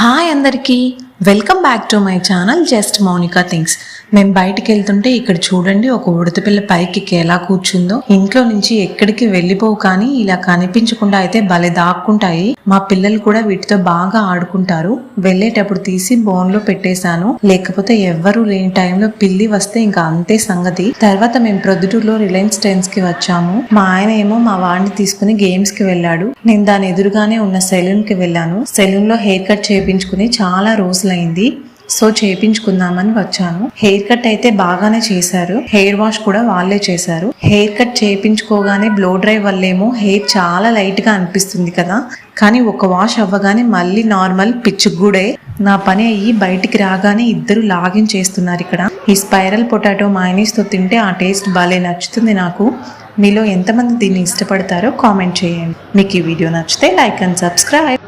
Hi అందరికీ welcome back to my channel just Mounika things. మేము బయటికి వెళ్తుంటే ఇక్కడ చూడండి, ఒక ఉడతపిల్ల పైకి ఎలా కూర్చుందో. ఇంట్లో నుంచి ఎక్కడికి వెళ్ళిపోవు, కానీ ఇలా కనిపించకుండా అయితే భలే దాక్కుంటాయి. మా పిల్లలు కూడా వీటితో బాగా ఆడుకుంటారు. వెళ్ళేటప్పుడు తీసి బోన్ లో పెట్టేశాను, లేకపోతే ఎవ్వరూ లేని టైంలో పిల్లి వస్తే ఇంకా అంతే సంగతి. తర్వాత మేము ప్రొద్దుటూరులో రిలయన్స్ ట్రెండ్స్ కి వచ్చాము. మా ఆయన ఏమో మా వాడిని తీసుకుని గేమ్స్ కి వెళ్ళాడు. నేను దాని ఎదురుగానే ఉన్న సెలూన్ కి వెళ్ళాను. సెలూన్ లో హెయిర్ కట్ చేయించుకుని చాలా రోజులైంది, సో చేయించుకుందామని వచ్చాను. హెయిర్ కట్ అయితే బాగానే చేశారు, హెయిర్ వాష్ కూడా వాళ్ళే చేశారు. హెయిర్ కట్ చేయించుకోగానే బ్లో డ్రై వల్లేమో హెయిర్ చాలా లైట్ గా అనిపిస్తుంది కదా, కానీ ఒక వాష్ అవ్వగానే మళ్ళీ నార్మల్ పిచ్చుగుడే. నా పని అయ్యి బయటికి రాగానే ఇద్దరు లాగిన్ చేస్తున్నారు. ఇక్కడ ఈ స్పైరల్ పొటాటో మయోనీస్ తో తింటే ఆ టేస్ట్ భలే నచ్చుతుంది నాకు. మీలో ఎంతమంది దీన్ని ఇష్టపడతారో కామెంట్ చేయండి. మీకు ఈ వీడియో నచ్చితే లైక్ అండ్ సబ్స్క్రైబ్.